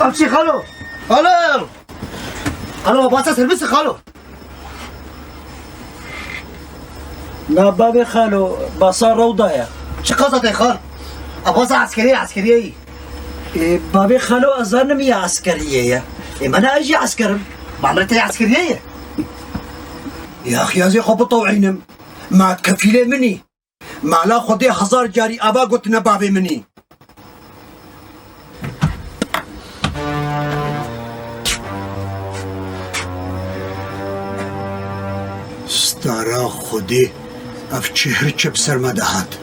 امشي خالو. خالو باسا سرویس خالو. نه بابي خالو باسا روضايا. چه قصدك خال؟ باسا عسكرية بابي خالو أظن مية عسكرية. ما أنا أجي عسكرم. بعملتها عسكرية. يا أخي هذي خبط وعينم. ما تكفي لي مني. ما لا خدي 1000 جاري أبا قلت نبابي مني. ستارا خدي أفتشهر بسر مدهات.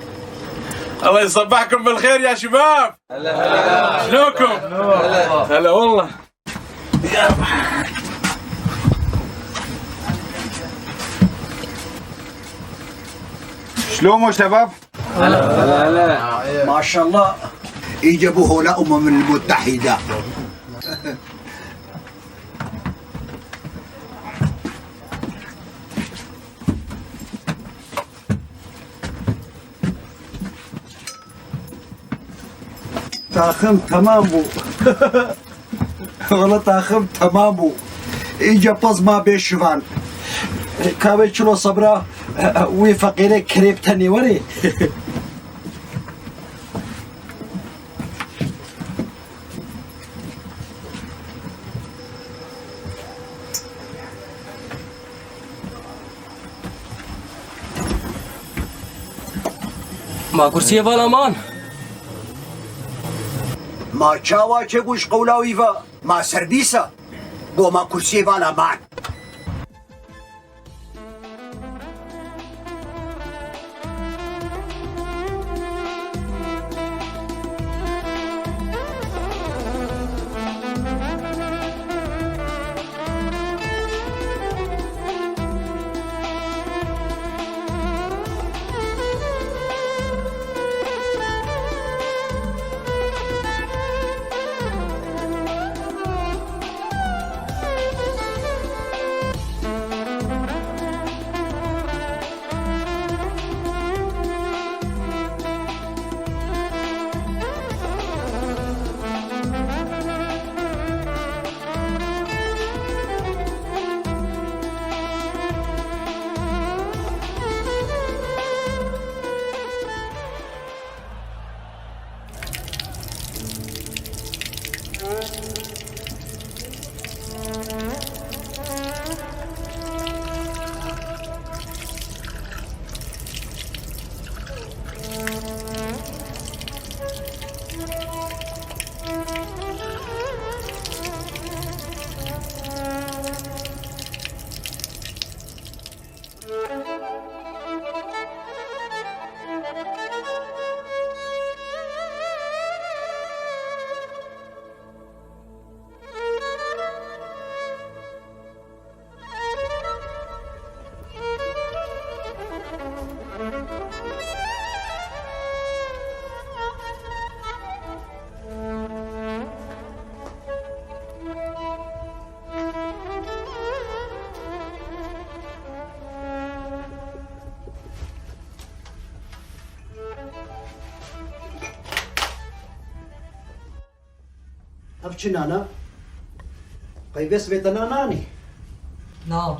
الله يصبحكم بالخير يا شباب. هلا شلونكم؟ هلا والله. شلومو شباب؟ هلا ما شاء الله يجيبوه لأمم المتحدة. تاخم تمام بو. والله تاخم تمام بو. إيجا باز ما بيشوان. كاوي چلو صبرا وي فقيري كريب تاني وري. ما كرسي بالا مان ما چاوا چه گوش قولاوی و ما سربیسا بو ما کرسی بالا مان. أبشي نانا قيبس بيتنا ناني نعم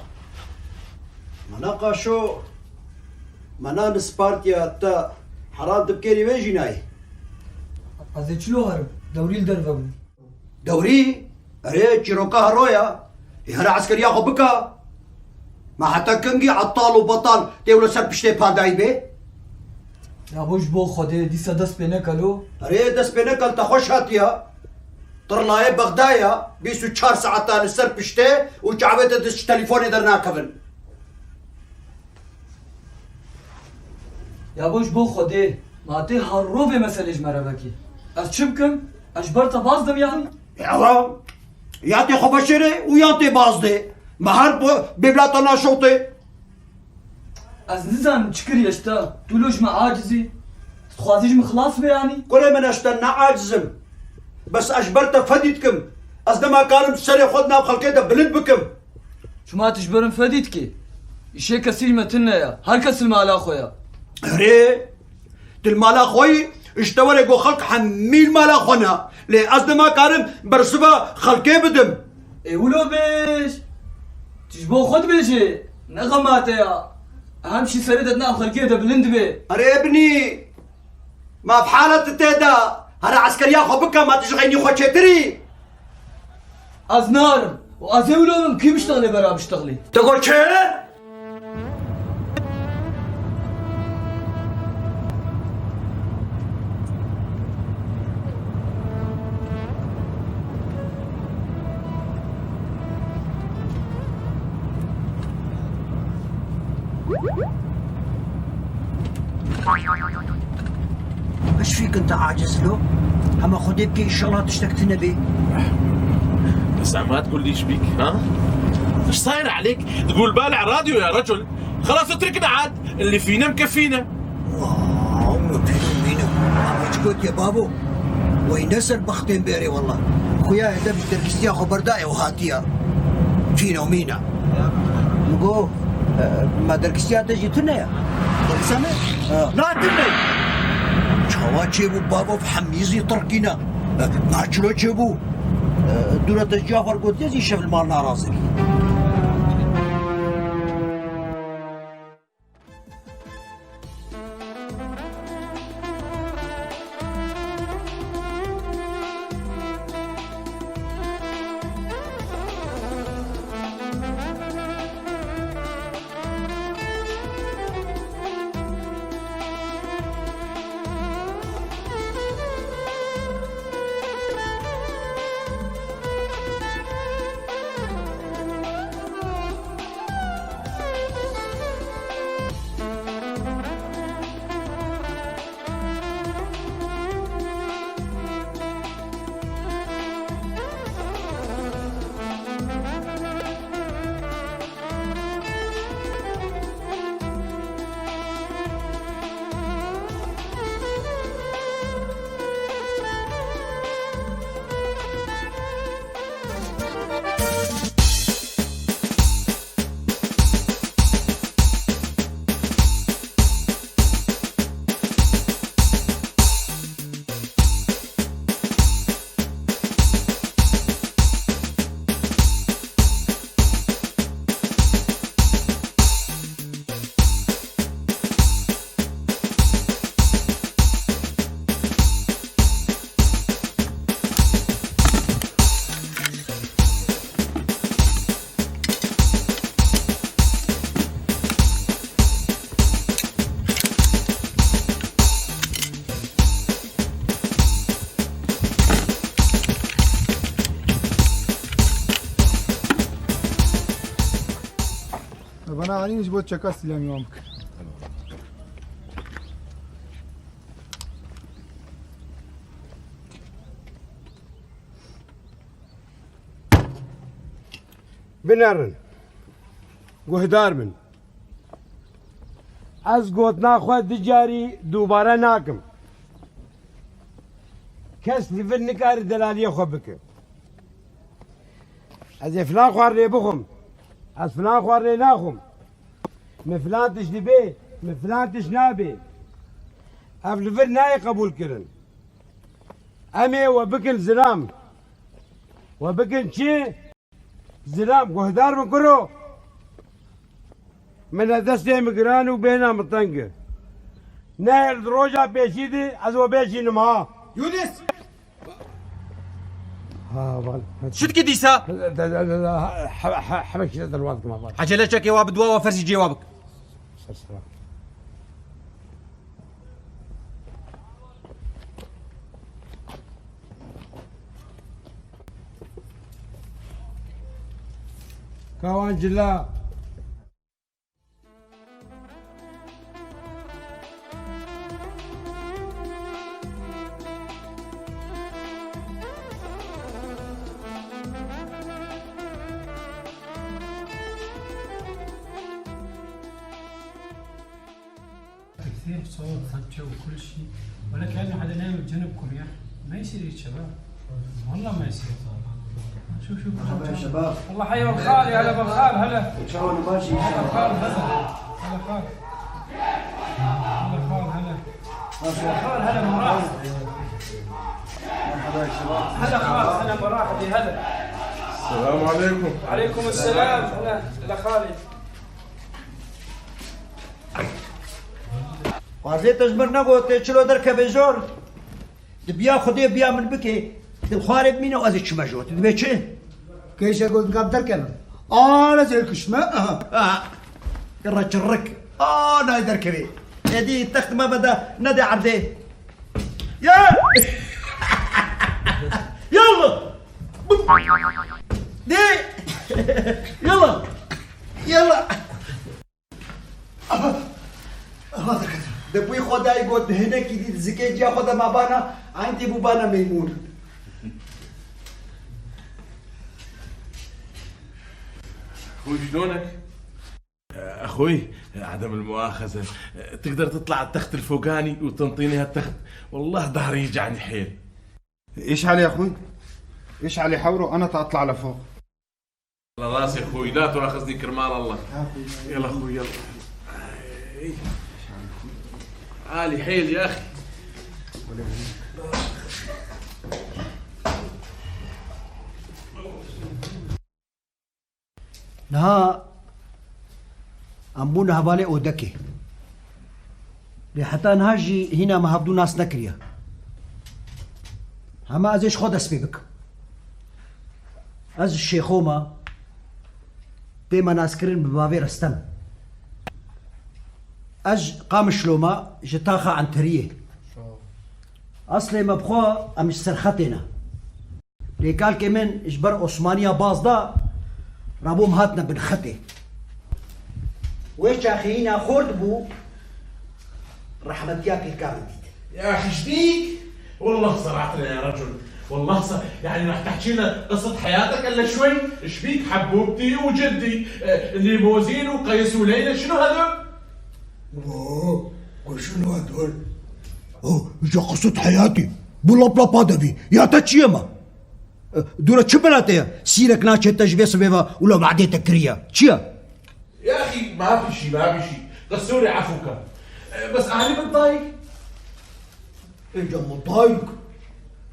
منا قاشو منا نسبارتيا تا حرام تبكيري وين جيناي از چلو هر دوری الدربه بود دوري أريد شيروكا هرويا هرا عسكريا خو بكا ما حتى كنجي عطال وبطال تيولو سر بشتي باداي بي یا بوش بو خوده دیسا دست پینه کلو أريد دس بينكل تخوش هاتيا طرناي بغدايا بيسو 4 ساعات سر بشتي وشعبت دس تليفوني درنا كفن یا بوش بو خوده ماته هر رو به مسئلهش مربکی از چم کم اجبر تا بازدم یعنی يا ياتي خبشري وياتي بازدي مهر ببلاتنا شوطي از نزان چکری اشتا دولوش ما عاجزی خوازیش مخلاص به یعنی كل من اشتنا عاجزم بس اجبرت فديتكم اصدما كانم سري خدنا بخلقيته بلد بكم شما تجبرن فدید کی ایشه کسی متنه یا هر کس المالا خویا هري تل مالا خوي اشتوري جو خلق حميل مالا خونا لي قصدي ما كارم برسبة خلقي بدم. اي ولو بيش تجبو خد بيشي نغمات يا اهم شي سردتنا خلقيه ده بلند بي. اري ابني ما بحالة التهدا هذا عسكري اخو بكا ما تشغيني خو تشتري. از نارم واز ولو كيف بشتغلي برا بشتغلي. تقول شي؟ ايش فيك انت عاجز له؟ اما خذ يبكي الشغلات اشتقت نبي. بس ما تقول ليش بيك ها؟ ايش صاير عليك؟ تقول بالع راديو يا رجل. خلاص اتركنا عاد اللي فينا مكفينا. واو مكفينا اما تقول يا بابو وين نسل بختين بيري والله. خويا هذا مش دركستي اخو برداي وهاتيا فينا ومينا. نقول ما دركستي تجي تنا يا سامع؟ لا تنا شوا تشيبو بابا بحميزي تركينا ما تشلو تشيبو دولة الجعفر قلت يزي شف المال راسك. بناهنی بود چکا سیلامی هم کرد. بنرن گهدار من از گوت ناخواد دیجاری دوباره ناکم کس لیفر نکار دلالی خو بکه از فلان خوار لی بخم از فلان خوار لی ناخم من فلان تش لبه من فلان تش نابه اف لیفر نای قبول کرن امی و بکن زلام و بکن چی زلام گهدار من کرو من دسته مگران و بینا مطنگه نه روجا پیشیدی از و پیشی نما يونس شو تكي ديسا؟ حبك شد الوقت ما بعد عجلتك جواب دواء وفرسي جوابك. كوان جلا كثير صوت ضجة وكل شيء ولا كأنه حدا نايم بجنبكم يا ما يصير يا شباب والله ما يصير. شوف مرحبا يا شباب. الله حي بالخال يا هلا بالخال هلا ان شاء الله ماشي ان شاء الله. خال هلا خال هلا خال هلا خال هلا من راس هلا خالد، هلا مرحبا، هلا. السلام عليكم. وعليكم السلام. هلا خالد. قاضي تجبرنا قلت شلو دركب زور دبيا خدي بيا من بكي الخارب مين وازي شمجوت دبي شي كيش اقول قاب دركب انا زي الكشمة قرا جرك نايدر كبي هذه التخت ما بدا ندى عبدي يا يلا دي يلا يلا دبوي خدا يقول هنا كده زكي جا خدا ما بانا عندي بوبانا ميمون اخوي شلونك؟ اخوي عدم المؤاخذة تقدر تطلع على التخت الفوقاني وتنطيني هالتخت؟ والله ظهري يجعني حيل. ايش علي يا اخوي؟ ايش علي حوره انا تطلع لفوق. على راسي اخوي، لا تؤاخذني كرمال الله. يلا اخوي يلا. عالي حيل يا اخي. نها أمبونا هبالي أودكي لحتى نهاجي هنا ما هبدو ناس نكريا هما أزيش خود اسمي بك أز الشيخوما ديما ناسكرين ببابي رستم أج قام شلوما جتاخا عن تريه أصلي مبخوا أمش سرختنا ليكال كمان إجبر عثمانية باصدا رابوم هاتنا بالختي ويش أخي هنا خورد بو رحمة ياك الكامل يا اخي شبيك؟ والله صرعتنا يا رجل، والله يعني راح تحكي لنا قصة حياتك الا شوي؟ شبيك حبوبتي وجدي ليموزين وقيس وليلى شنو هذول؟ وشنو هدول؟ جا قصة حياتي بولا بلا بادبي يا تشيما دورة شبلاتي سيرك ناتشة تجبي سبيبا ولا بعدين تكريا تشيا يا اخي ما في شيء قصوري عفوك، بس انا متضايق. انت متضايق؟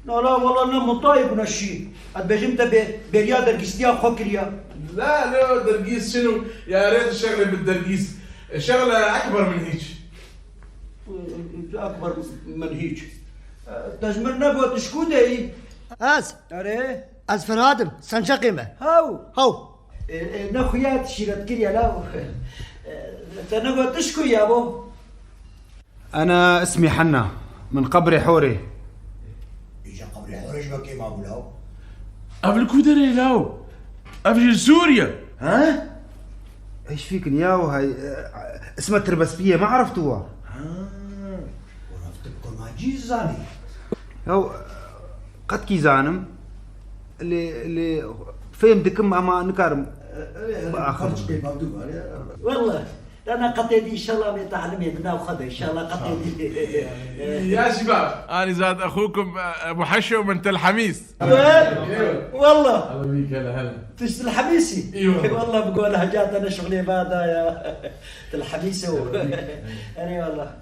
لا والله انا متضايق من الشيء بجمت برياض درقيستيا خكريا لا درقيس شنو؟ يا ريت الشغله بالدرقيس، شغله اكبر من هيك. اكبر من هيك تجمرنا بو تشكودي از اري از فرادم سنشقيمه هاو نخويات شيرت كريا لا تنقو تشكو يا ابو انا اسمي حنا من قبر حوري. اجا قبر حوري شبكي ما بولاو قبل كودري لاو قبل سوريا. ها؟ ايش فيك ياو هاي اسمها تربسبيه ما عرفتوها؟ ورفتكم ما جيزاني هو قد كي زانم اللي فهم دكم اما نكارم والله انا قطيدي ان شاء الله بتعلمي بنا وخذ ان شاء الله قطيدي يا شباب انا زاد اخوكم ابو حشو من تل حميس. والله الله بيك هلا تشت الحميسي. ايوه والله بقولها جات انا شغلي بعد يا الحميسي انا والله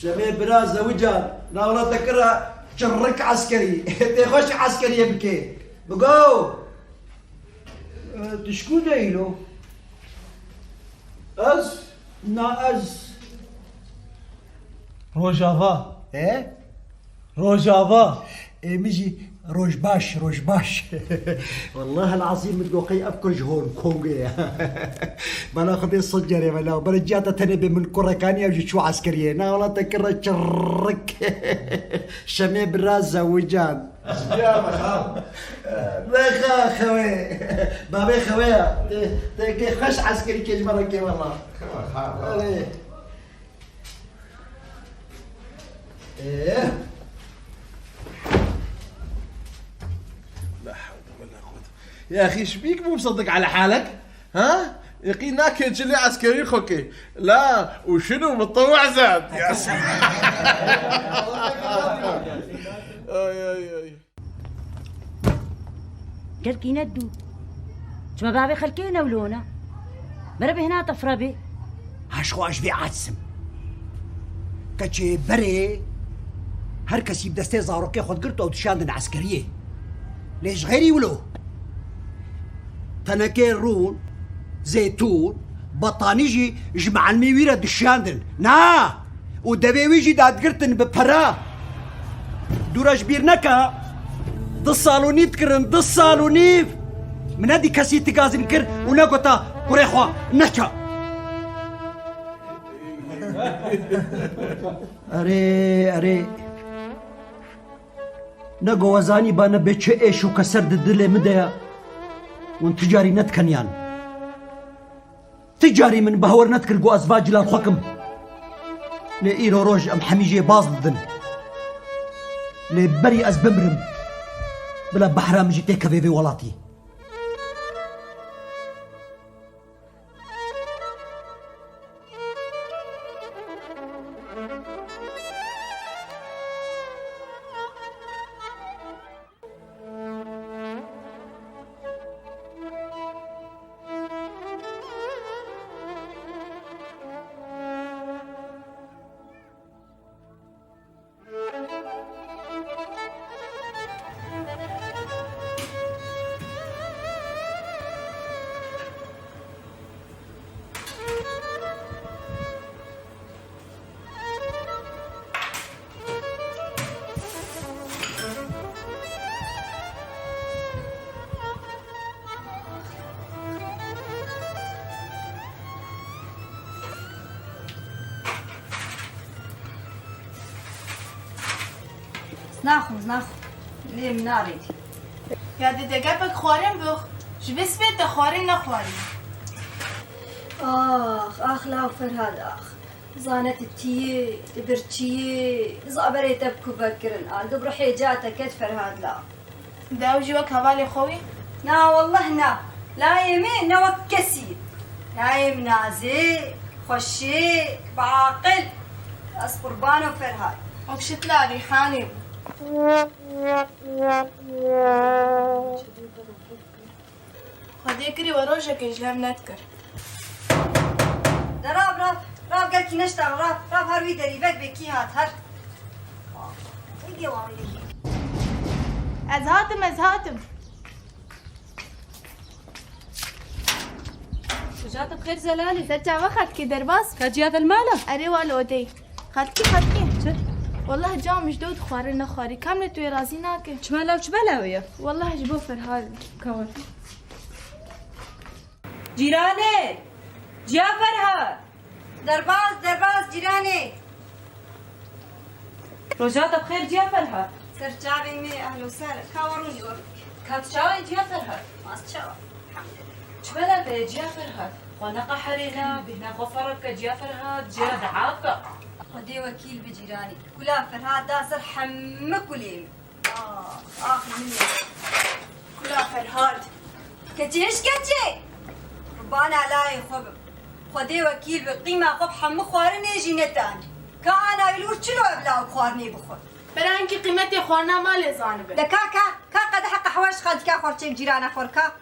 شميل برازة وجان لا والله تكره شرك عسكري تخش عسكري يبكي بقو تشكو دايلو از نا از روجافا ايه روجافا ميجي روج باش والله العظيم متوقي افكر جهون كونغي بلا خذي الصجر يا بلا برجعت تنبي من كوركانيا وجي شو عسكريه نا والله تكره شرك شمي برازة وجان يا مخاو بخا خوي بابي خويا تكي خش عسكري كي مرة كي والله ايه يا اخي شبيك مو مصدق على حالك؟ ها؟ يقين ناكل جلي عسكري خوكي، لا وشنو متطوع زاد يا سلام. اي قلكي ندو شما بابي خلكينا ولونا بربي هنا طفربي عشخو عجبي عاتسم کەچێ بەرێ هەر کەسی دەستێ زاڕۆکەی خۆت گرت و دوشاندن عسکەریە لێژ غێری ولۆ تەنەکەی ڕوون زەیتون بەتانیژی ژمعلمی ویرە دوشاندن نا و دەبێ ویژی دادگرتن بە پەرا دوورەش بیر نەکە 2 ساڵ و نیت کردن 2 ساڵ و نیف من هەدی کەسی تگازم کرد و نەگوتە کوڕێخوا نەکە ئەرێ نەگۆوەزانی بانە بێ چه ئێش و کەسەر دلێ مدەیە ون تجاری نەتکەنیان تجاری من بەهەوەر نەتکرد بۆ ئەزوا جلال خۆکم لێ ئیرۆ ڕۆژ ئەم حەمیژێ باز ددن لێ بەری ئەس بمرم بلا بەحرامژی تێکەوێ وڵاتی ناخۆ لێم ناڕێتی یادە دەگەپێک خوارێن بۆ ژبێ سبێت دەخوارێن نەخواری ئاخ لاو فەرهاد ئاخ زانەتت چیە دەبرچیە زابەرێتە بکوبەتکردن ئاگە بڕحێ جاتەکەت فەرهاد لا داوژی وەک هەواڵێ خۆوی نا والله نا لایەمێ نەوەک کەسی لایەم نازێ خۆشێک بەعاقل ئەس قوربانە فەرهاد وەکشت لا ریحانێ خودێ کردی وە ڕۆژێکیش لەم نەتکرد راب گەلکی نەشتان راب هەروی دەریبەت بێکی هات هەر ئەز هاتم رجعت بخير زلالي سرچاوە خەتکی دەرباز كاجيات المالة ئەرێ وا لۆدەی خەتکی والله جامش دود خواري نخواري كاملة توي رازي ناكي شمالا وشبلاوية والله جبو فرهاد كون جيراني جا فرهاد دەرباز جیرانێ رجعت بخير جا فرهاد سەرچاوی مێ ئەهل و سەر کاوەڕوونی وەرگ كاتشاوي جا فرهاد ماسچاوە شبلا جا فرهاد ونقى حرينا بهنا غفرك جا فرهاد جا دعاقة خدي وكيل بجيراني كلها فرهاد داسر حمك وليم آخر مني كلها فرهاد كتيش ربانا لاي خبب خدي وكيل بقيمة خب حمك خوارني جينتان كأنا يلور شنو أبلاو خوارني بخور بلا انكي قيمتي خوارنا ما لي زانبه دكا كا قد حق حواش خد كا خورتي بجيرانا خوركا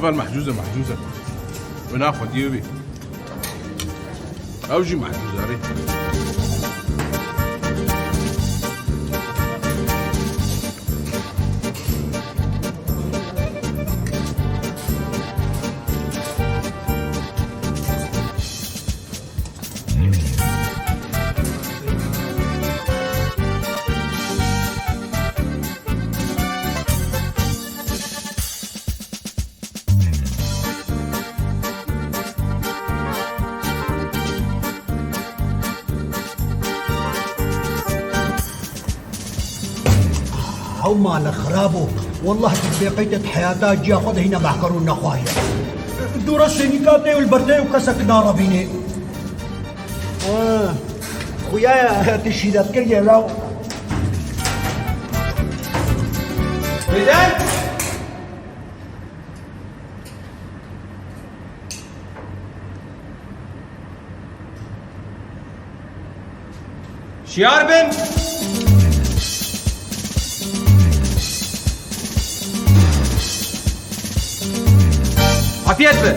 أفضل محجوزة وناخد يوبي أوجي محجوزة ريت هما خرابو والله تبقيت حياتها جا خذ هنا معكرون نخوايا دور السنيكاتي والبردي وكسك نار بيني خويا تشيدات كل يلاو ميدان شيار بن عافيت بن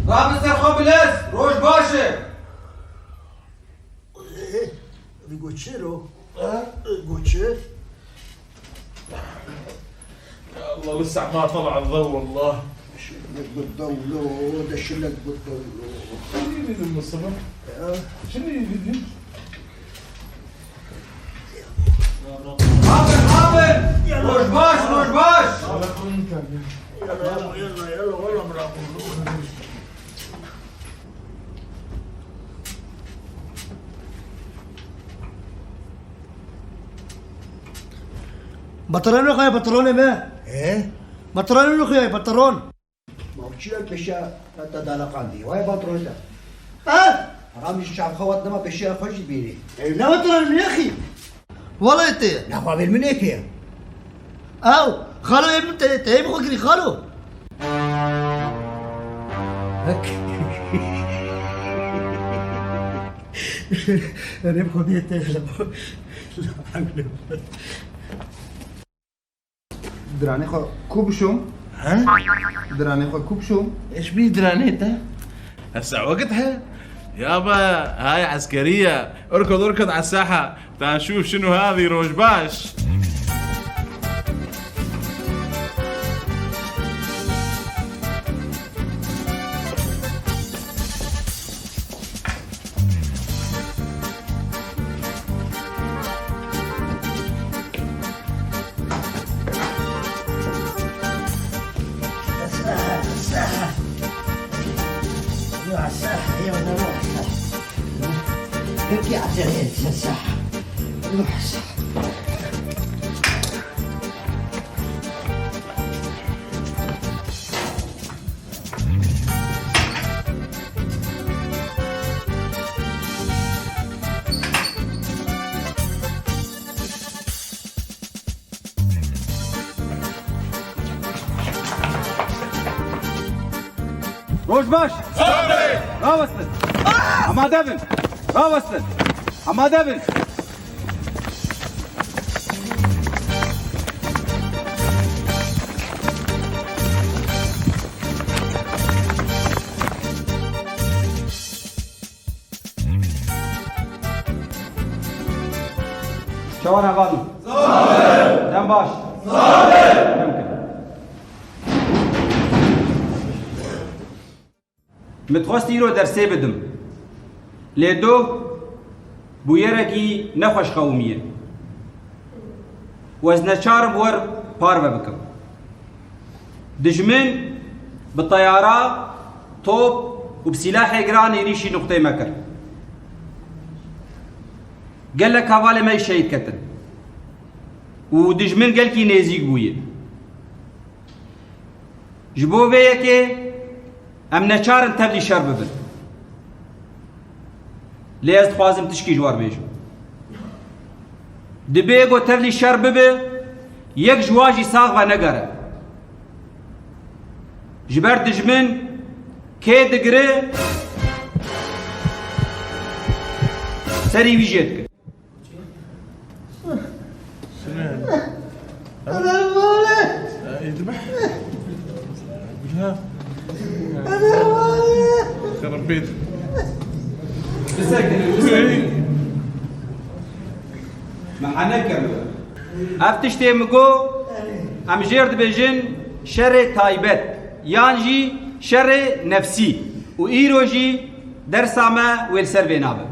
رامز سرخو بلس روش باشه ريقوتشي رو ريقوتشي الله لسه ما طلع الضوء والله. شلك بالضوء لو ده شلك بالضوء لو. شنو يريد ام الصبر؟ شنو يريد؟ حاضر روش باش روش باش. يلا والله مراقب. بطرون يا بطرون ما ايه بطرون يا بطرون ما وشيلك بشا لا تدالق عندي وهي بطرون ده ها رامي الشعب خواتنا ما بشا خوش بيني لا بطرون يا اخي والله انت لا قابل من ايه او خالو يا ابن تايم خوكري خالو هك انا بخدي دراني خو كوبشوم ها؟ دراني خو كوبشوم ايش بيه درانيته؟ هسه وقتها يابا هاي عسكرية، اركض على الساحة تعال نشوف شنو هذه روش باش. يا عزيزي الساحة روح الساحة روش باش راوستن اما دبن راوستن اما دبن شوان هغانو صابر دم باش صابر ممكن متخواستی رو در سه بدم لیدو بویرکی نخوش قومیه و از نچارم بور پارو بکم دجمن بالطيارة طوب وبسلاح جران يريشي نقطة مكر قال لك هوالي ما يشيد كتن ودجمن قال كي نيزيك بويه جبو بيكي ام نچارن تبلي شرب بن ليز خوازم تشكي جوار بيجو دبيگو تبلي شرب بي يك جواجي ساغ نگره جبر دجمن كي دگره سري ويجيتك يذبح خربيت ما حنكر افتشتي مگو ام جرد بجن شر تايبت يانجي شر نفسي و ايروجي درسامه والسر بينابه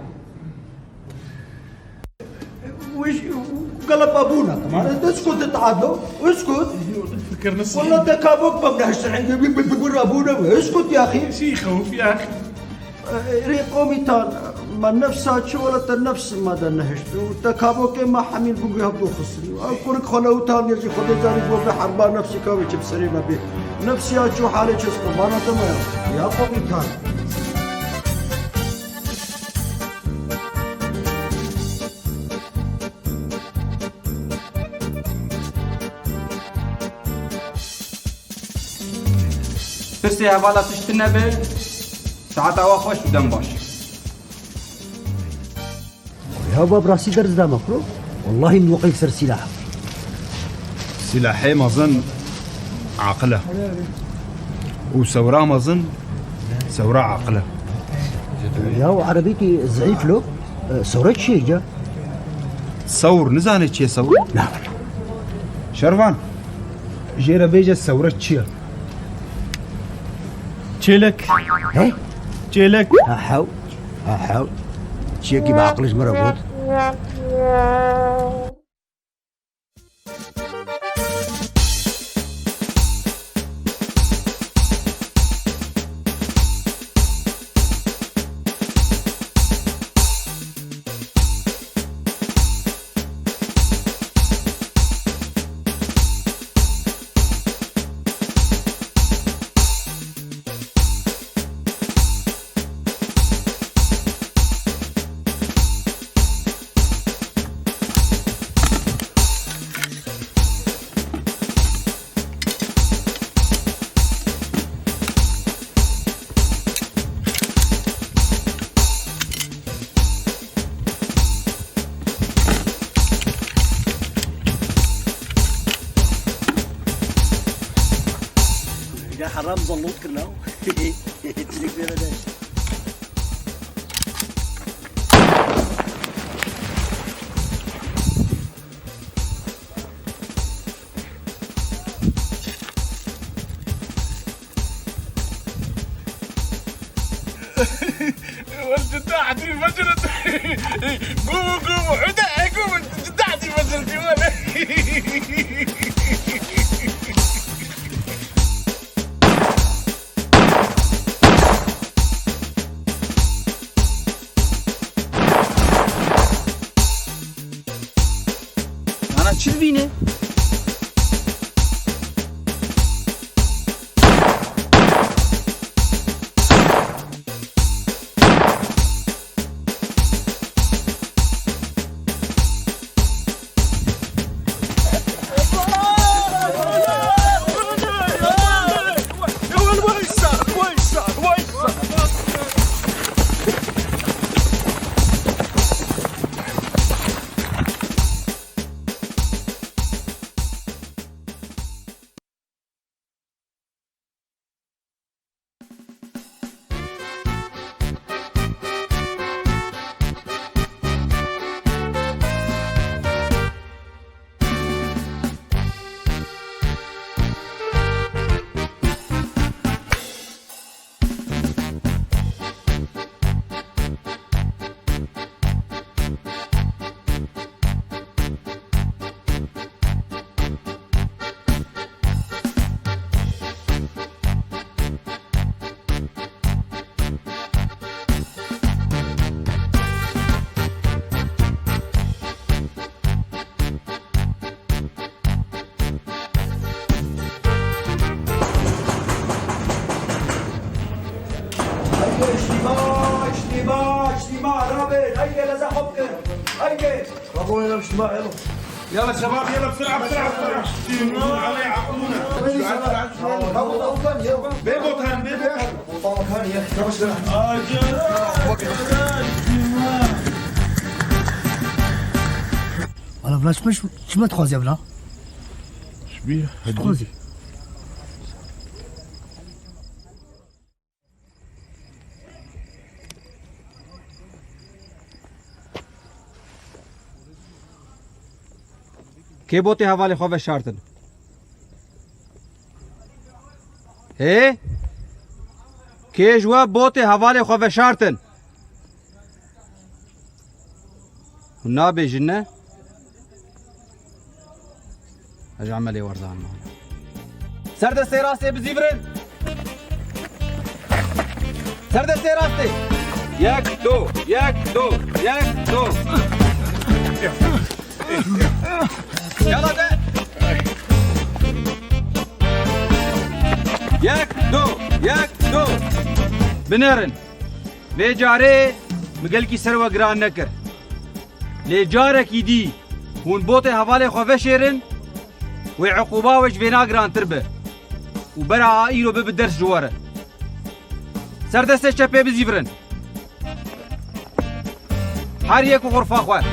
وش قلب ابونا كمان اسكت تعادلوا اسكت فكر نصي والله تكابوك ما بنحس عندي بيقول ابونا اسكت يا اخي شي يخوف يا اخي ريقومي تان ما نفسها شو ولا النفس ما دنهشت وتكابوك ما حميل بقول هبدو خصني اقولك خلو تان يجي خذ زاري بوب حربان نفسي كاوي بسري ما بي نفسي اشو حالي اسمه ما انا تمام يا قومي تان درسي هوالا تشتنا به ساعات أوا خوش بدم باش يا باب راسي درس دا مفروض والله من وقت يكسر سلاحه سلاحي مظن عقله وسوراه مظن سوراه عقله يا وعربيتي ضعيف له صورت شيء جا تصور نزانت شي صور لا شرفان جيرا بيجا صورت شي تشيلك ايه تشيلك هاحاول شيكي بعقلش مربوط يا حرام زلوط كله تشريك فينا داش جدعتي فجرت قوموا عدا قوموا جدعتي فجرتي ولا أنا تشلبيني اجتماع رابط هيا لزا حبكن هيا ربونا يلا اجتماع يلا يلا شباب يلا بسرعة بسرعة اجتماع علي عقلونا بيبوتان والله بلاش مش ما تخوزي بلا شبيه تخوزي كي بوتي حوالي خوف شارتن ايه كي جواب بوتي حوالي خوف شارتن ونابي جنة اجي عملي ورزان معنا سرد السيراستي بزيفرن سرد السيراستي يك دو يك دو يك دو يلا ده يك دو بنرن في جاري مقلكي سروا قران نكر لي جارك يدي هون بوتي حوالي خوفه شيرن وعقوبة وش فينا قران تربه وبرا عائلو ببدرس جواره سەردەستێکە پێ بزیڤرن هەر یەک و غورفا خوار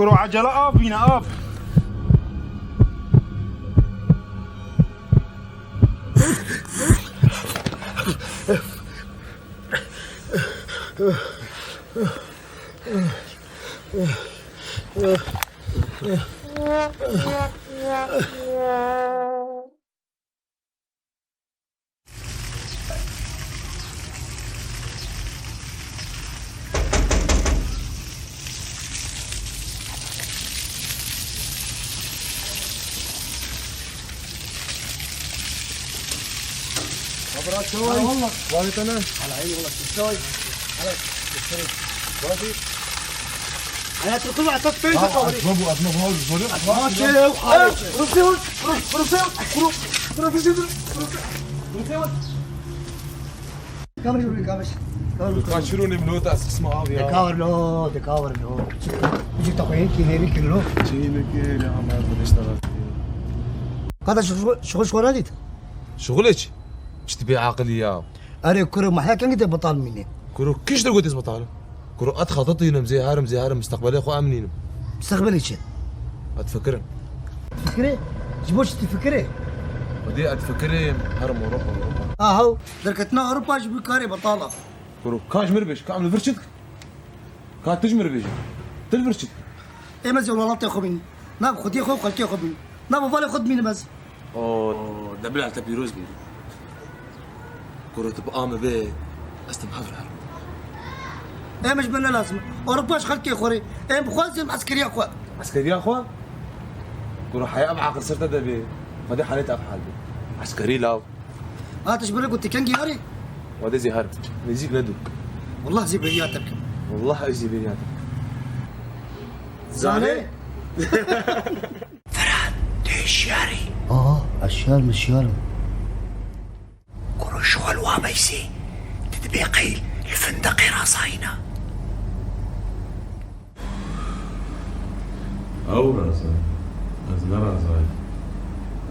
كرو عجلة أب بينا أب خبرات شوي والله والد انا على عيني والله شوي عليك واقف انا اتركوا على تصفيه اضربوا هول تباشروني من وقت اسمع هذه دكاور لو جبت اخوين كيلو كيلو يا عم هذا اشتغل هذا شغل هذه شغلك مش تبيع عاقل يا اري كرو محلاك كان قد بطال مني كرو كيش تقول اسم بطال كرو ادخل تطينم زي هارم مستقبلي اخو امنين مستقبلي شيء اتفكرن فكري جبوش تفكري ودي اتفكري هرم اوروبا هو دركتنا اوروبا جبي كاري بطاله كرو كاش مربش كامل فرشتك كان تجمر بيجي تلفرشت ايه مزي والله لا مني ناب خذ يا اخو خلك ياخذ مني ناب بالي خذ مني بس اوه ده بلع تبيروز بيرو كرو تبقى ما بيه استمحى في الحرب ايه مش بنا لازم اوروباش خلك يا اخوي ايه بخوازم عسكري اخوي عسكري اخوي كرو حياه بعقل صرت ادبي فدي حالتها بحال عسكري لا تشبه قلت كان جياري وده زي هرب يجيك ندو والله زي برياتك والله زي برياتك زاني فرحان الشاري الشال مش شال كرو شغل وابيسي تدبيقي الفندق راساينا أو راساي از نراساي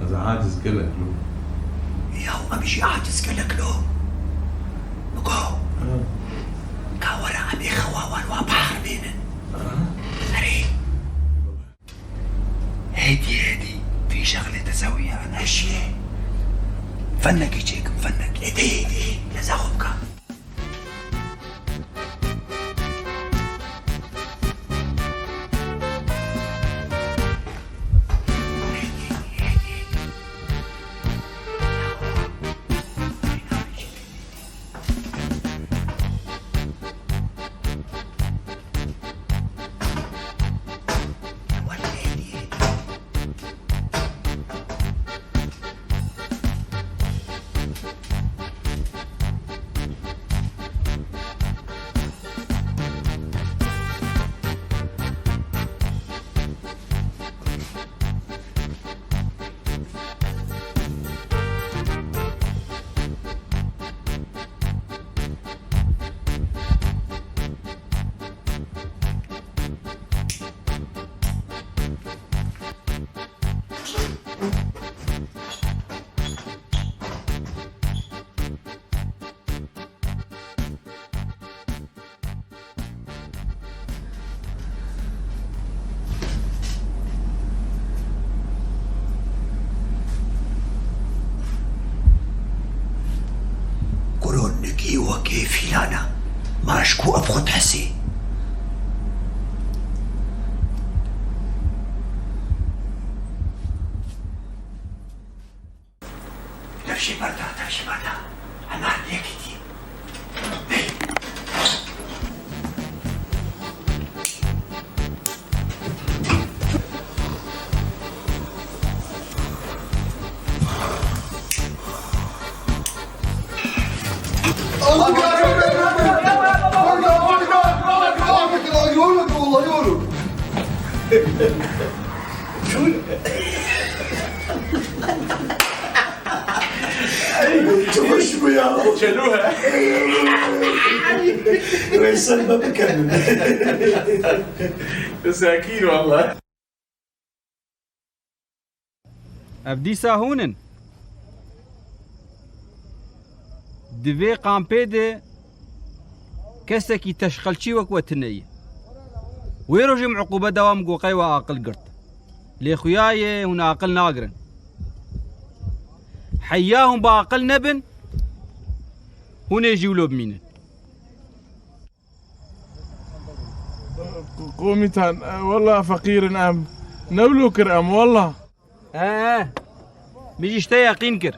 از عاجز كلك لو ياو امشي عاتس قالك له بقو كاورا امي خواوان وبحر بينن هري هدي في شغلة تسويها انا اشياء فنك يجيك فنك ايدي لزاخبك كورونكي وكيفي لانا ماشكو ابخد حسي تمشي بردا انا عليك دي شوفوا يا شلوها ويصل ما بكمل مساكين والله افدي ساهونن دبي قامبيدي كسكي تشخلشي وكوتنية ويرجم عقوبة دوام قوقي وعاقل قرط لي خياي هنا عقل ناقرن حياهم بعقل نبن هنا يجيولو بمينن قومتان والله فقير ام نولوكر ام والله بيجي شتا يقينكر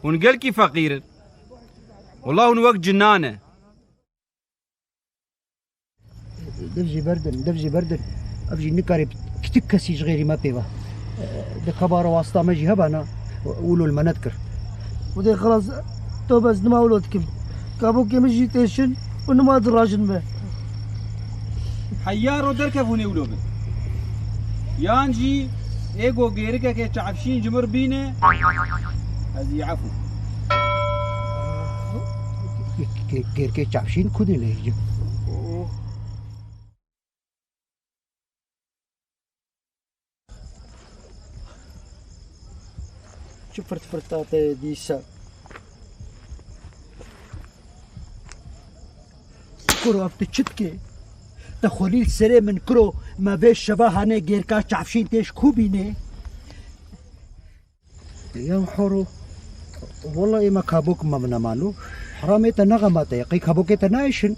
ونقلكي فقير والله نوقت جنانه دفجي بردن افجي نكاري كتكسيش غيري ما بيبا دي خبر واسطة ماجي هبانا ولو المنذكر ودي خلاص تو بس نما ولودكم كابوك يمشي تيشن ونما دراجن به حيارو دركف هوني ولوبن يانجي ايغو غيركا كي تعفشين جمر بينه هذه عفو كي تعفشين كودي ليجي شفرت فرتاتي ديسا كرو افتشتكي تخليل سري من كرو ما بيش شباهاني غيركا تعفشين تيش كوبيني يا حرو والله ما كابوك ما منامانو حرامي تنغمات يقي كابوك تنايشن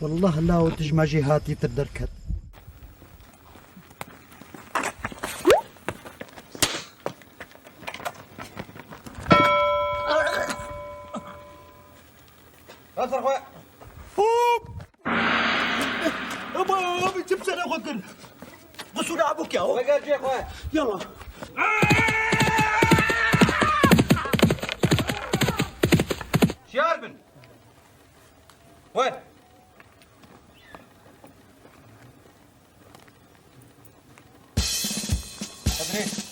والله لا وتجمع جهاتي تدركت اصرخ خويا ابا جبت انا خويا بصوا لعبوك يا هو قال جي خويا يلا شياربن وين تدريب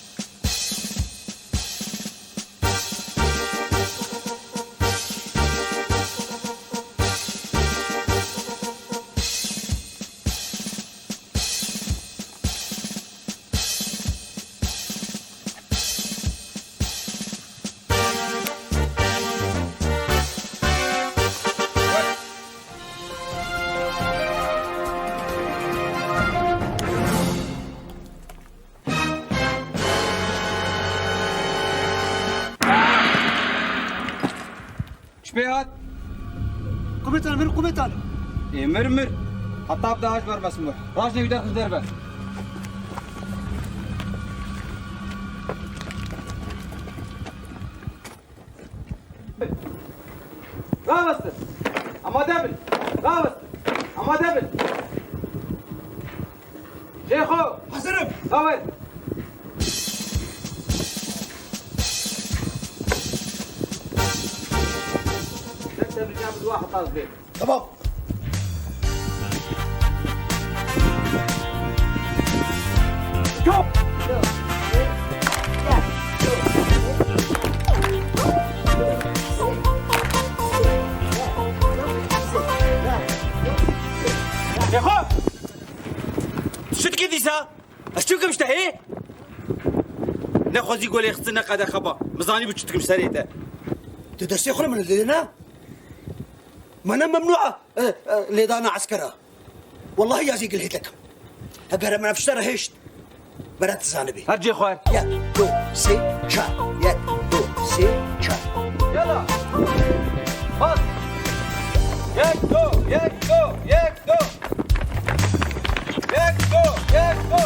شبيهات؟ قمتان من قمتان ايه مرمر حتى بدهاش بر مسموح راجنا يدخل دربه رابستر اما دبل رابستر اما دبل شيخو حسنم داول تكتب الجامد واحد طاز بيه تمام شوف يا خو شو تكديسا؟ اشتوك مشتهي؟ ناخذ يقول يخصنا قد خبا مزاني بتشتكم سريته تدرسي خلنا من الدينا ما انا ممنوعه ليدانا عسكره والله يا زي قلت لكم اقرا ما نفشترى هشت برات زانبي هرجي خوار يا دو سي شا يا دو سي شا يلا بص يك دو يك دو يك دو يك دو يك دو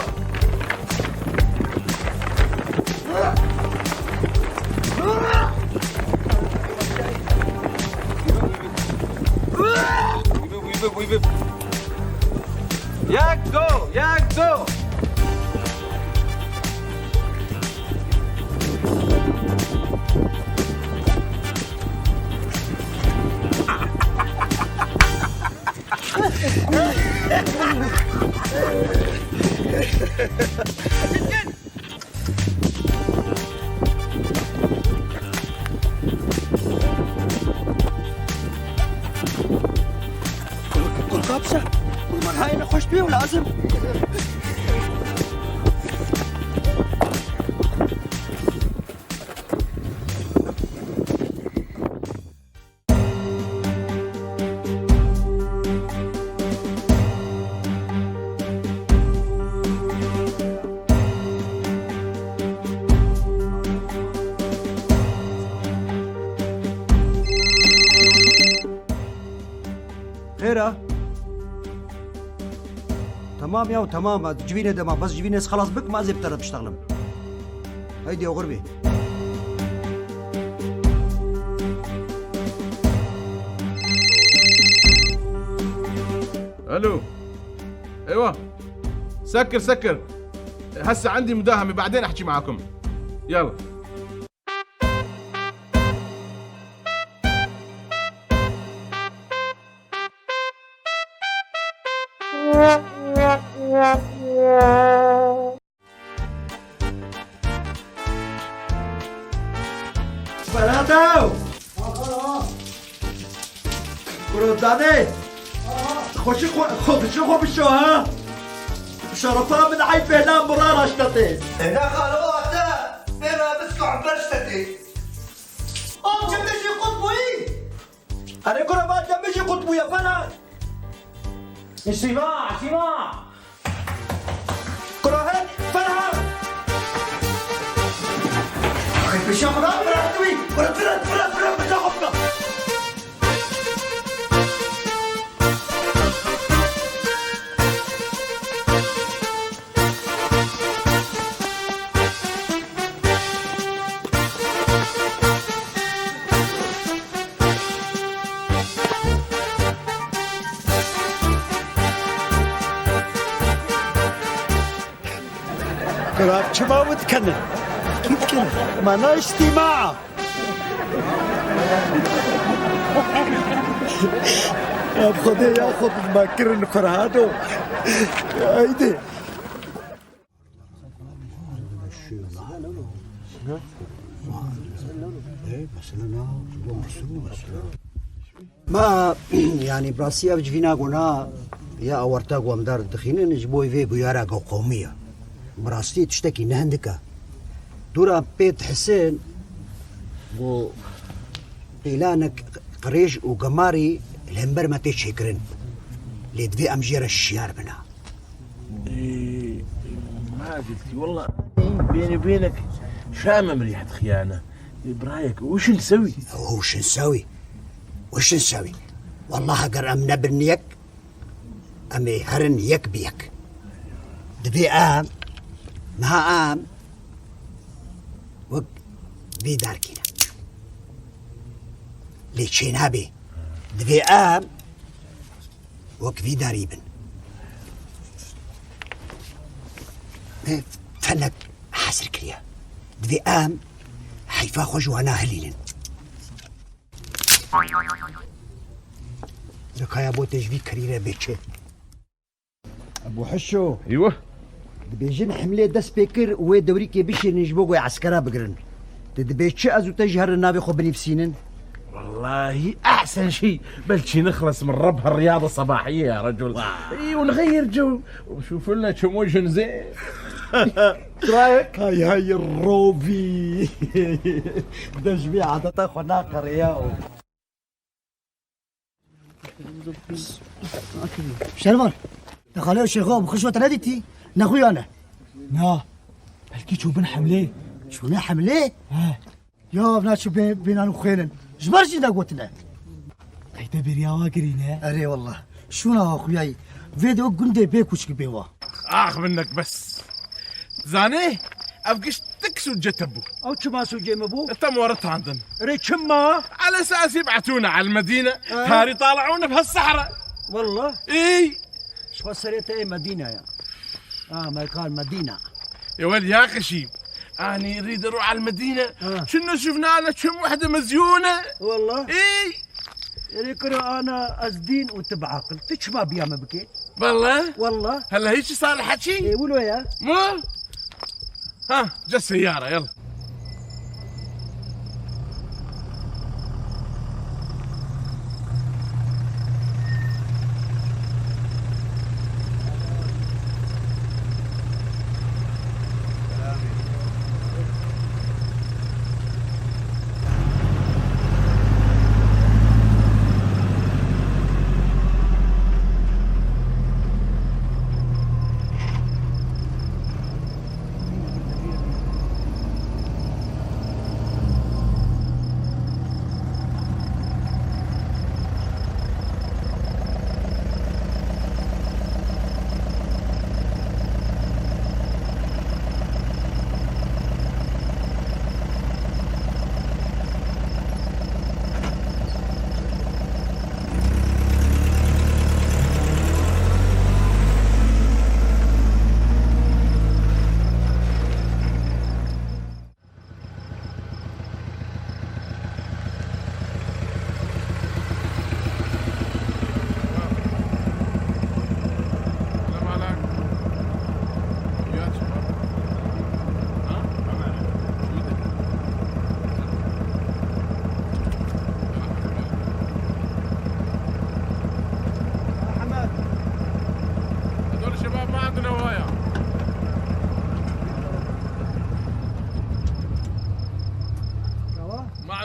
يك دو يك دو كل كابسه كل من هاي انا خشت بيه ولازم خيره تمام يا تمام تجيبيني تمام بس جيبيني خلاص بك ما زبط ترى بشتغلم هيدي يا غربي الو ايوه سكر سكر هسه عندي مداهمه بعدين احكي معاكم يلا فرادو بروداني خوشي خو بشو ها شرفها من عيب هنا مرارة اشتتي هنا خالو وقتها بينا بسكع برشتتي جمجي قطبي انا كنا ما جمجي قطبي يا فلان سماع كنا هيك فلان اخي بشام راب راتوي فرد بتاخبنا كراك شما وتكنن كيف كنن ما اجتماع يا خدي ياخذ الماكرن كرهادو هيدي ما يعني براسيا بجفينا قلنا يا اورتا قوامدار الدخينين نجبوي في بيارا قوميه براستي تشتكي نهندكا دورا بيت حسين و إلانك قريش وقماري الهمبر ما تشكرن ليدفي أمجير الشيار منها ما قلتي والله بيني وبينك شامم ريحة خيانة برايك وش نسوي؟ وش نسوي؟ وش نسوي؟ والله اگر ام نبرن يك امي هرن يك بيك دبي ام ما ام وك بي داركينا ليتشين هبي دبي ام وك في داريبن فنك حاسر كريا دبي ام حيفا خوش وانا هليلن لكايا بو تجوي كريرة بيتشي ابو حشو ايوه دبيجن حملة دس بيكر وي دوري كي بيشي نجبوغو عسكرا بقرن دبيتشي ازو تجهر النابي خو بنفسينن والله احسن شيء بلشي نخلص من ربها الرياضه الصباحيه يا رجل. اي ونغير جو وشوف لنا شموجن زين. رايك؟ هاي الروبي دجبي عادة خناقر ياو شرفر خليه شيخوب خشوة ناديتي ناخوي انا نا بلكي شو بن حملة شو بن حملة؟ يا بنات شو بينا نخيلن جبرشي دا قوتنا هيدا برياوا قرينا اري والله شو نا اخوياي فيديو قندي بيكوش بيوا اخ منك بس زاني افقش تكسو جتبو او شما سو جيمبو تم ورطها عندنا ريتشما على اساس يبعثونا على المدينه تاري طالعونا بهالصحراء والله اي شو سريت ايه مدينه يا ما يقال مدينه يا ولد يا خشيب اني اريد اروح على المدينه كنا شفنا لنا كم وحده مزيونه والله اي يعني كنا انا ازدين وتبع عقل تشما بيا ما بكيت والله هلا هيك صار الحكي اي ولو يا مو ها جا السياره يلا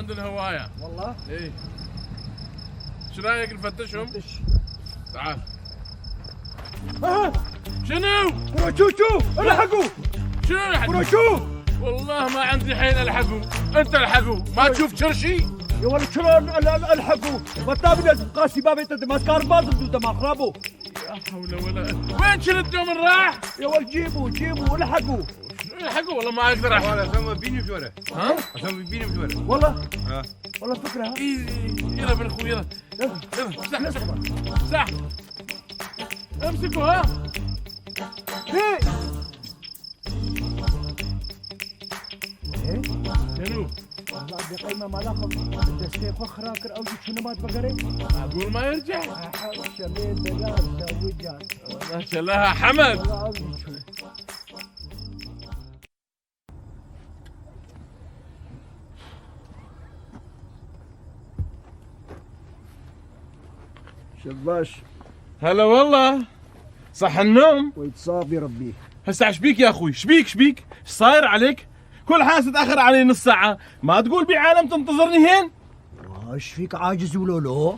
عندنا هوايه والله ايه شو رايك نفتشهم؟ تعال شنو؟ شو الحقوا شنو الحقوا؟ والله ما عندي حيل الحقوا انت الحقوا ما تشوف شرشي؟ يا ولد شلون الحقوا؟ بطابنا قاسي بابي انت ماسكار باطل انت ما خربوا لا حول ولا قوه وين شلتهم من راح؟ يا ولد جيبوا الحقوا الحقوا والله ما اقدر احكي والله ثم بيني بشوره ها؟ ثم بيني بشوره والله والله فكره ها يلا ابن اخوي يلا سح امسكوا ها شنو؟ والله بدي قيمه ما لاخذ دستي فخره كر او شنو ما تبقري معقول ما يرجع؟ شميت دجاج سويجان ما شاء الله حمد شباش هلا والله صح النوم ويتصاب ربي هسه ايش بيك يا اخوي شبيك ايش صاير عليك كل حاس تاخر علي نص ساعه ما تقول بعالم تنتظرني هين ايش فيك عاجز ولولو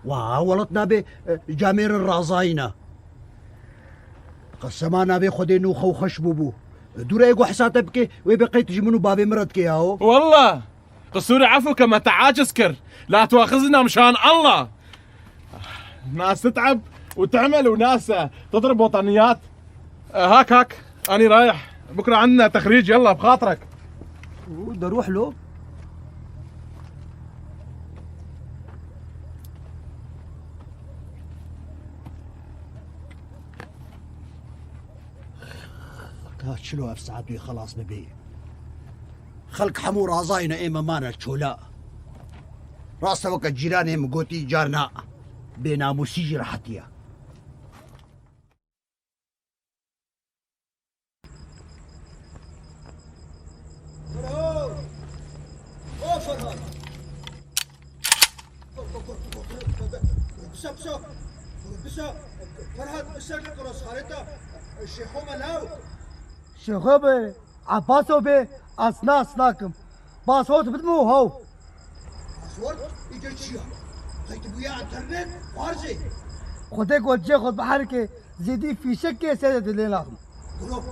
ولطنا بجامير الرازاينه قسمانا بخدي نوخه وخشبوبو دوري يقو حساتك ويبقيت تجي منو بابي مرتك ياهو والله قصوري عفو كما تعاجسكر، لا تواخذنا مشان الله. ناس تتعب وتعمل وناس تضرب وطنيات. هاك أنا رايح، بكرة عندنا تخريج، يلا بخاطرك. بدي أروح له. كات شلو أفسعدوي خلاص ببي خلق حمور عزاينا إيما مانا الشولاء راسا وقت جيراني مقوتي جارنا بينا موسيجي راحتيا. شيخو بي عباسو بي أصناكم باسوت بدمو هو صورت يجتشيا خيت بويا انترنت فارسي خدك وجه خد بحركة زيدي في شكة سيدة الليلة روح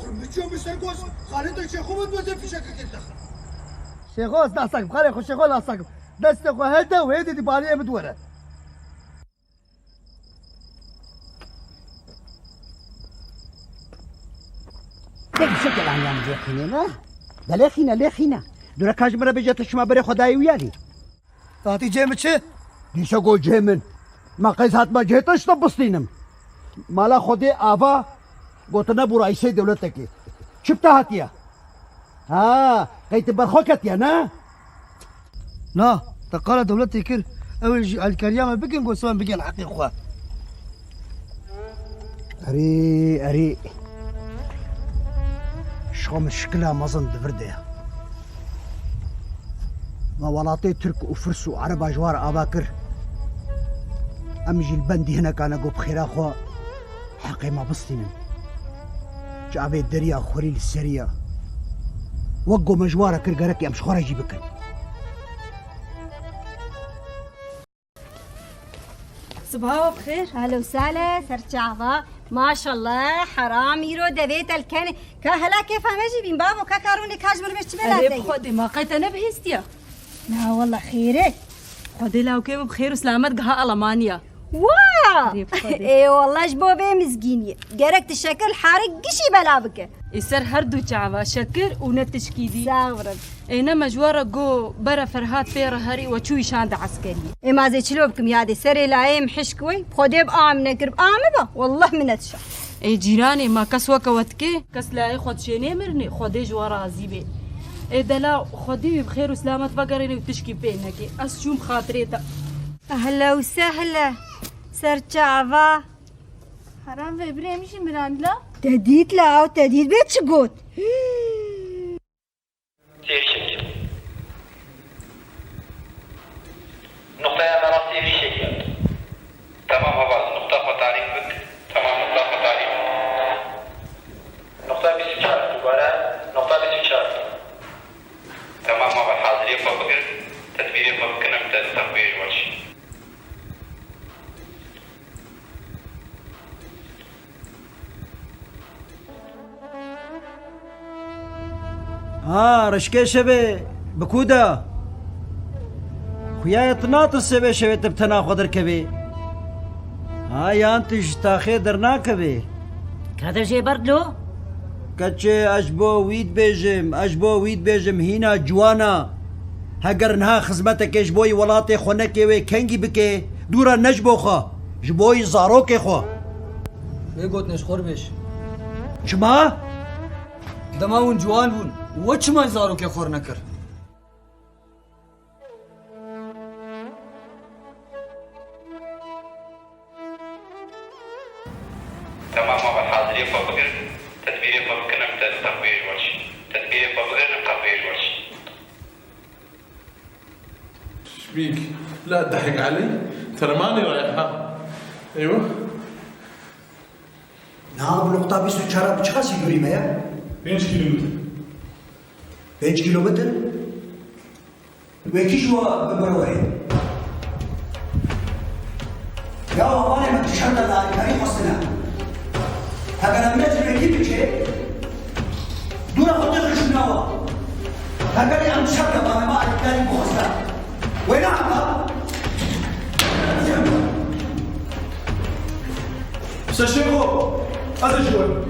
خرمتشو مسترقوس خالد الشيخو بدوزي في شكة كده شيخو أصناكم خالي خو شيخو أصناكم دستك وهدا وهيدي دي بالي مدورة ده بشكل عن يوم زي خينا ده ليه خينا دورا كاج مرة بجت شما بري خداي ويالي تاتي جيمت شي ديشا قول جيمن ما قيس هات ما جيتش طبستينم مالا خدي آفا قوتنا بو رئيسي دولتك شبتا هاتيا قيت برخوكتيا لا تقال دولتي كل أول الكريامة بكن قول سوان بكن حقيقة أري شو مشكلة مظن دفردها ما ولاطي ترك وفرس وعرب أجوار أباكر أمجي البندي هنا كان أقول بخير أخوة حقي ما بسطينم جابي الدريا خوري للسرية وقو مجوارة كرقرك أمش خورجي بكر صباحو بخير. اهلا وسهلا سرچاوا ما شاء الله حرام يرو دبيت الكن كهلا كيف همجي بين بابو كاكاروني كاجمر مش بلا خدي ما قيت انا بهستيا. لا والله خيرك خدي لو كيف بخير وسلامتك ها المانيا. واو اي والله جبو بي مسكيني جركت الشكل حارق قشي بلا بك يسر هردو تعبا شكر ونتشكيدي ساغرب اينما جوارا جو برا فرهات فيرا هري وشوي شاند عسكري اي ما زي شلوبكم يادي سري لايم حشكوي خدي بآم نقرب آمبا والله من اتشا اي جيراني ما كسوا كوتكي كس لاي خد شيني مرني خدي جوارا عزيبي اي دلا خدي بخير وسلامت بقريني وتشكي بينك اسجوم خاطريتا. اهلا وسهلا سرچاوا حرام في ابراهيم شي مراندلا تهديد لا تهديد بيت شقوت نقطة مراسي الشيء تمام هذا نقطة فتاريخك تمام نقطة فتاريخ نقطة بسيطة دوباره نقطة بسيطة تمام هذا حاضرية فبكر تدبيرية فبكر نبدأ تنبيه وش رشكي شبي بكودا خويا تناطس شبي شبي تبتنا خضر كبي يانتج تاخي درنا كبي كادر جي بردلو كتشي أجبو ويد بيجم هنا جوانا هقرنها خزمتك جبوي ولاتي خونكي وي كنجي بكي دورا نجبو خا جبوي زاروكي خا بيقوت نشخور بيش شما دماون جوان بون وچ ما زاروكي خور نكر تمام هذا حاضرية فبكر تدبيرية فبكر نبدأ تنبيه وش تدبيرية فبكر نبدأ وش شبيك؟ لا تضحك علي ترى ماني رايح ها. ايوه نعم نقطة بيسو شراب بشخاص يدوري مايا 5 كيلومتر 5 كيلومتر ويكيشوا ببروي يا والله ما تشهد على تاريخ السنة هذا من أجل يجيب شيء دون خطير شنوا هكذا عم تشرب انا ما اعرف كان بوخستا وين عم سشيخو هذا شوي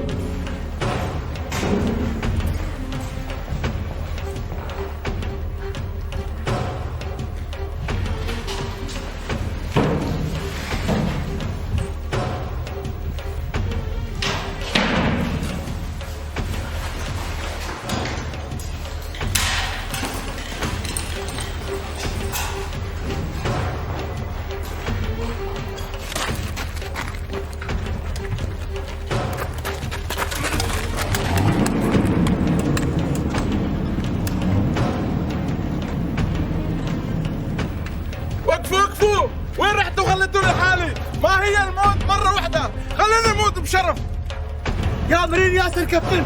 وقفوا وين رحتوا خليتوني لحالي؟ ما هي الموت مرة واحدة، خليني اموت بشرف. يا مرين ياسر كابتن.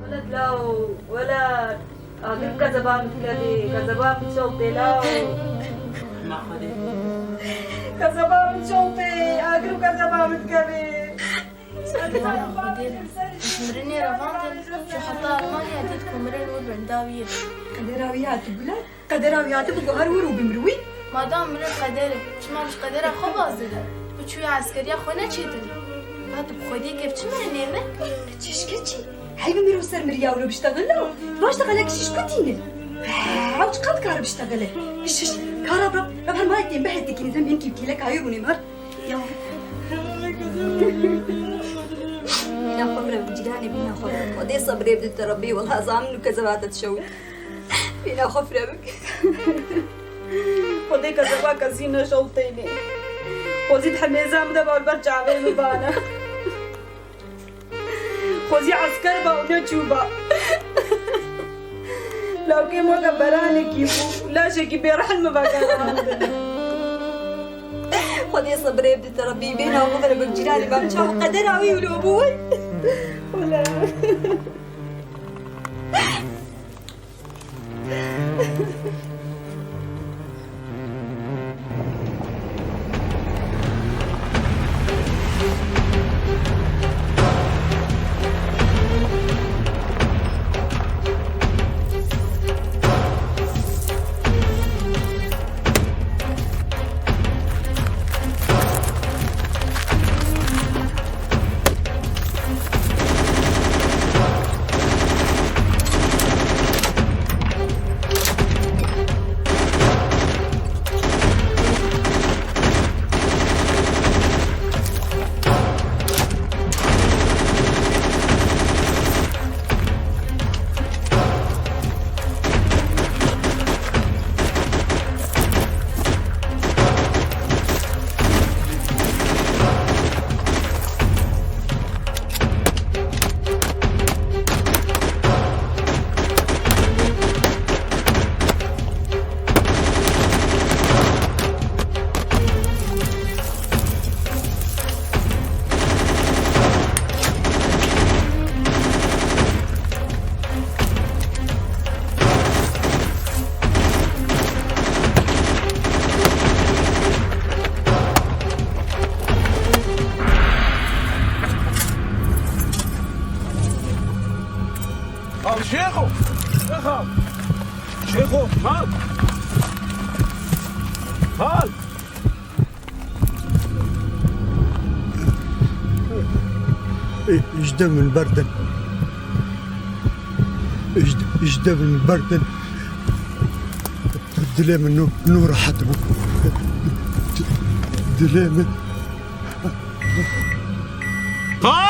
ولد لاو ولد أقول كذبا متكلي كذبا متشوطي لاو كذبا متشوطي أقول كذبا متكلي مرني رفضت شو حطها المانيا تدكم مرن والبنداوية قدراويات بلا قدراويات بقهر ورو بمروي ما دام مرن قدرة شما مش قدرة خو بازدر وشوي عسكرية خونا تشيتن هات بخودي كيف شما نيمك تشكتي هاي بمرو سر مريا ولو بيشتغلوا باشتغلك شيش كتينه عاوش قد كار بيشتغله شش كاربرا ربها ما يتم بحد كيني ذنب يمكن كيلك هاي ونمر يا بينا خبرة بجيراني بينا خبرة ودي صبري بدت ربي والله زامن وكذبات تشوي بينا خبرة بك خدي كذبا كزينة شوطيني خذي حميزة مدبا والبرجع بين مبانا خذي عسكر باونا تشوبا لو كي موقع براني كيفو لا شكي بيرح المباقرة خذي صبري بدت ربي بينا خبرة بك جيراني بمشاو قدراوي ولو ابوي ولا شيخو شيخو هال هال اجدم من بردن اجدم من بردن دلي من نور حتبو دلي من هال